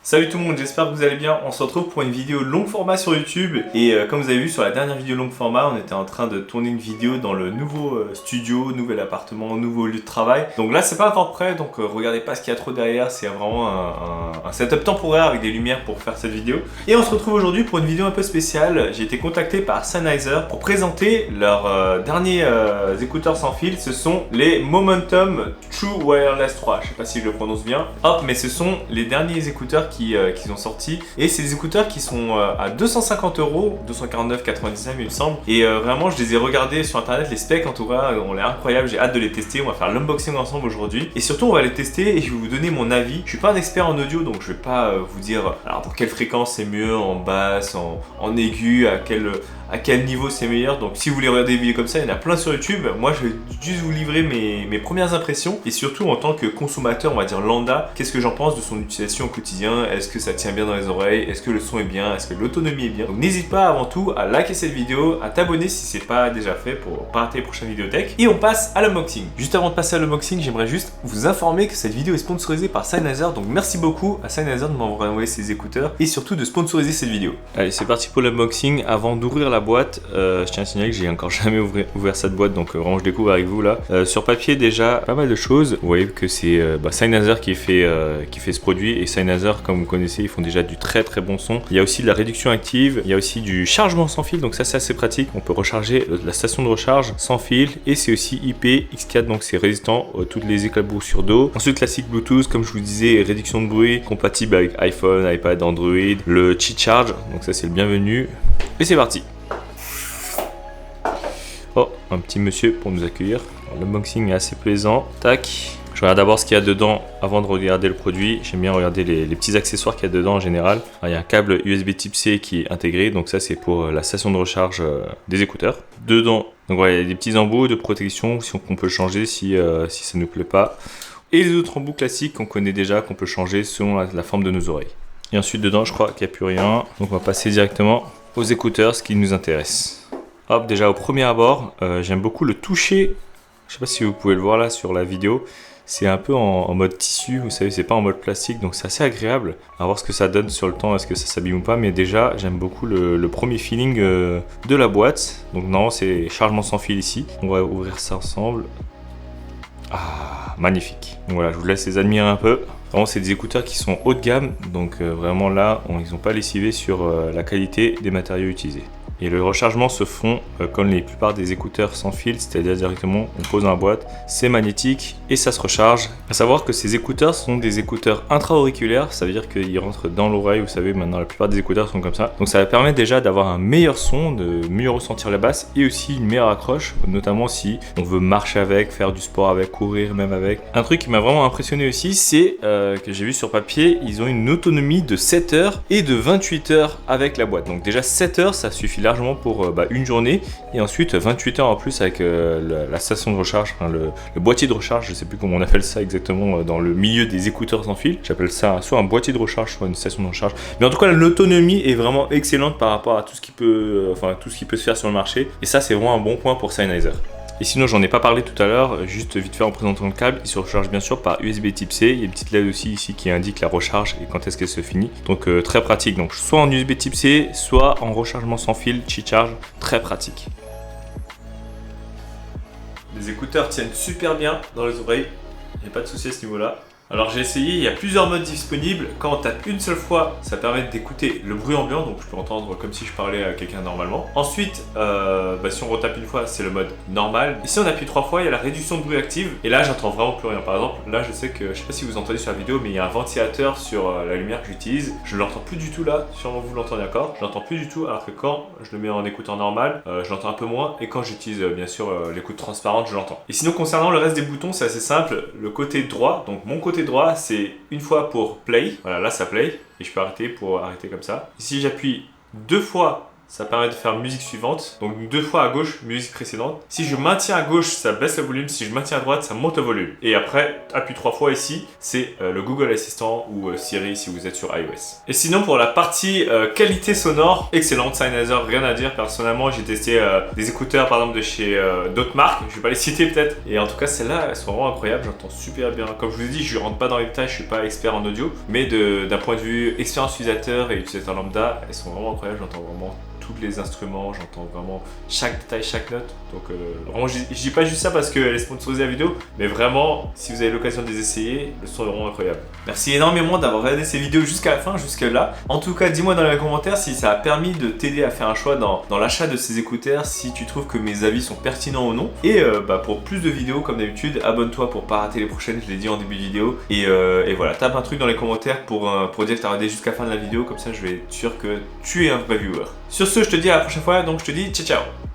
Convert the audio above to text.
Salut tout le monde, j'espère que vous allez bien. On se retrouve pour une vidéo long format sur YouTube. Et comme vous avez vu sur la dernière vidéo long format, on était en train de tourner une vidéo dans le nouveau studio, nouvel appartement, nouveau lieu de travail. Donc là c'est pas encore prêt, donc regardez pas ce qu'il y a trop derrière. C'est vraiment un setup temporaire avec des lumières pour faire cette vidéo. Et on se retrouve aujourd'hui pour une vidéo un peu spéciale. J'ai été contacté par Sennheiser pour présenter leurs derniers écouteurs sans fil. Ce sont les Momentum True Wireless 3. Je sais pas si je le prononce bien. Hop, mais ce sont les derniers écouteurs qui ont sorti, et c'est des écouteurs qui sont à 250 €, 249,99 il me semble, et vraiment je les ai regardés sur internet, les specs en tout cas ont l'air incroyables, j'ai hâte de les tester. On va faire l'unboxing ensemble aujourd'hui, et surtout on va les tester et je vais vous donner mon avis. Je suis pas un expert en audio, donc je vais pas vous dire alors pour quelle fréquence c'est mieux, en basse, en aigu, à quel niveau c'est meilleur. Donc si vous voulez regarder des vidéos comme ça, il y en a plein sur YouTube. Moi je vais juste vous livrer mes premières impressions, et surtout en tant que consommateur, on va dire lambda, qu'est-ce que j'en pense de son utilisation au quotidien. Est-ce que ça tient bien dans les oreilles? Est-ce que le son est bien? Est-ce que l'autonomie est bien? Donc n'hésite pas avant tout à liker cette vidéo, à t'abonner si c'est pas déjà fait pour pas rater les prochaines vidéos tech. Et on passe à l'unboxing. Juste avant de passer à l'unboxing, j'aimerais juste vous informer que cette vidéo est sponsorisée par Sennheiser. Donc merci beaucoup à Sennheiser de m'avoir envoyé ses écouteurs et surtout de sponsoriser cette vidéo. Allez, c'est parti pour l'unboxing. Avant d'ouvrir la boîte, je tiens à signaler que j'ai encore jamais ouvert cette boîte, donc vraiment je découvre avec vous là. Sur papier déjà pas mal de choses. Vous voyez que c'est Sennheiser qui fait ce produit, et Sennheiser, comme vous connaissez, ils font déjà du très bon son. Il y a aussi de la réduction active, il y a aussi du chargement sans fil, donc ça c'est assez pratique. On peut recharger la station de recharge sans fil, et c'est aussi IP-X4, donc c'est résistant à toutes les éclaboussures d'eau. Ensuite classique Bluetooth, comme je vous disais, réduction de bruit, compatible avec iPhone, iPad, Android, le Qi Charge, donc ça c'est le bienvenu. Et c'est parti. Oh, un petit monsieur pour nous accueillir. L'unboxing est assez plaisant. Tac. Je regarde d'abord ce qu'il y a dedans avant de regarder le produit. J'aime bien regarder les petits accessoires qu'il y a dedans en général. Alors, il y a un câble USB Type C qui est intégré, donc ça c'est pour la station de recharge des écouteurs. Dedans, donc voilà, il y a des petits embouts de protection qu'on peut changer si ça ne nous plaît pas. Et les autres embouts classiques qu'on connaît déjà, qu'on peut changer selon la forme de nos oreilles. Et ensuite dedans, je crois qu'il n'y a plus rien. Donc on va passer directement aux écouteurs, ce qui nous intéresse. Hop, déjà au premier abord, j'aime beaucoup le toucher. Je sais pas si vous pouvez le voir là sur la vidéo. C'est un peu en mode tissu, vous savez, c'est pas en mode plastique, donc c'est assez agréable. À voir ce que ça donne sur le temps, est-ce que ça s'abîme ou pas. Mais déjà, j'aime beaucoup le premier feeling de la boîte. Donc non, c'est chargement sans fil ici. On va ouvrir ça ensemble. Ah, magnifique. Donc voilà, je vous laisse les admirer un peu. Vraiment, c'est des écouteurs qui sont haut de gamme, donc vraiment là, ils n'ont pas lessivé sur la qualité des matériaux utilisés. Et le rechargement se font comme la plupart des écouteurs sans fil, c'est-à-dire directement on pose dans la boîte, c'est magnétique et ça se recharge. À savoir que ces écouteurs sont des écouteurs intra-auriculaires, ça veut dire qu'ils rentrent dans l'oreille, vous savez, maintenant la plupart des écouteurs sont comme ça. Donc ça va permettre déjà d'avoir un meilleur son, de mieux ressentir la basse, et aussi une meilleure accroche, notamment si on veut marcher avec, faire du sport avec, courir même avec. Un truc qui m'a vraiment impressionné aussi, c'est que j'ai vu sur papier, ils ont une autonomie de 7 heures et de 28 heures avec la boîte. Donc déjà 7 heures, ça suffit largement pour une journée, et ensuite 28 heures en plus avec la station de recharge, enfin, le boîtier de recharge, je sais plus comment on appelle ça exactement dans le milieu des écouteurs sans fil. J'appelle ça soit un boîtier de recharge, soit une station de recharge. Mais en tout cas, l'autonomie est vraiment excellente par rapport à tout ce qui peut, tout ce qui peut se faire sur le marché. Et ça, c'est vraiment un bon point pour Sennheiser. Et sinon, j'en ai pas parlé tout à l'heure, juste vite fait en présentant le câble, il se recharge bien sûr par USB Type C. Il y a une petite LED aussi ici qui indique la recharge et quand est-ce qu'elle se finit. Donc très pratique, donc soit en USB Type C, soit en rechargement sans fil, Qi Charge, très pratique. Les écouteurs tiennent super bien dans les oreilles, il n'y a pas de souci à ce niveau-là. Alors j'ai essayé, il y a plusieurs modes disponibles. Quand on tape une seule fois, ça permet d'écouter le bruit ambiant, donc je peux entendre comme si je parlais à quelqu'un normalement. Ensuite, si on retape une fois, c'est le mode normal. Et si on appuie 3 fois, il y a la réduction de bruit active. Et là, j'entends vraiment plus rien. Par exemple, là, je sais que, je sais pas si vous entendez sur la vidéo, mais il y a un ventilateur sur la lumière que j'utilise. Je l'entends plus du tout là, sûrement vous l'entendez encore. Je l'entends plus du tout, alors que quand je le mets en écoutant normal, je l'entends un peu moins. Et quand j'utilise bien sûr l'écoute transparente, je l'entends. Et sinon, concernant le reste des boutons, c'est assez simple. Le côté droit, donc mon côté droit, c'est une fois pour play, voilà, là ça play, et je peux arrêter pour arrêter comme ça. Ici j'appuie 2 fois ça permet de faire musique suivante. Donc 2 fois à gauche, musique précédente. Si je maintiens à gauche, ça baisse le volume. Si je maintiens à droite, ça monte le volume. Et après, appuie 3 fois ici, c'est le Google Assistant ou Siri si vous êtes sur iOS. Et sinon, pour la partie qualité sonore, excellente. Sennheiser, rien à dire. Personnellement, j'ai testé des écouteurs par exemple de chez d'autres marques. Je vais pas les citer peut-être. Et en tout cas, celles-là, elles sont vraiment incroyables. J'entends super bien. Comme je vous ai dit, je rentre pas dans les détails. Je suis pas expert en audio. Mais d'un point de vue expérience utilisateur et utilisateur lambda, elles sont vraiment incroyables. J'entends vraiment tous les instruments, j'entends vraiment chaque détail, chaque note. Donc vraiment, je dis pas juste ça parce qu'elle est sponsorisée la vidéo, mais vraiment, si vous avez l'occasion de les essayer, le son est vraiment incroyable. Merci énormément d'avoir regardé ces vidéos jusqu'à la fin, jusque là. En tout cas, dis-moi dans les commentaires si ça a permis de t'aider à faire un choix dans l'achat de ces écouteurs, si tu trouves que mes avis sont pertinents ou non. Et pour plus de vidéos, comme d'habitude, abonne-toi pour pas rater les prochaines, je l'ai dit en début de vidéo. Et voilà, tape un truc dans les commentaires pour dire que tu as regardé jusqu'à la fin de la vidéo, comme ça je vais être sûr que tu es un vrai viewer. Sur ce, je te dis à la prochaine fois, donc je te dis ciao ciao.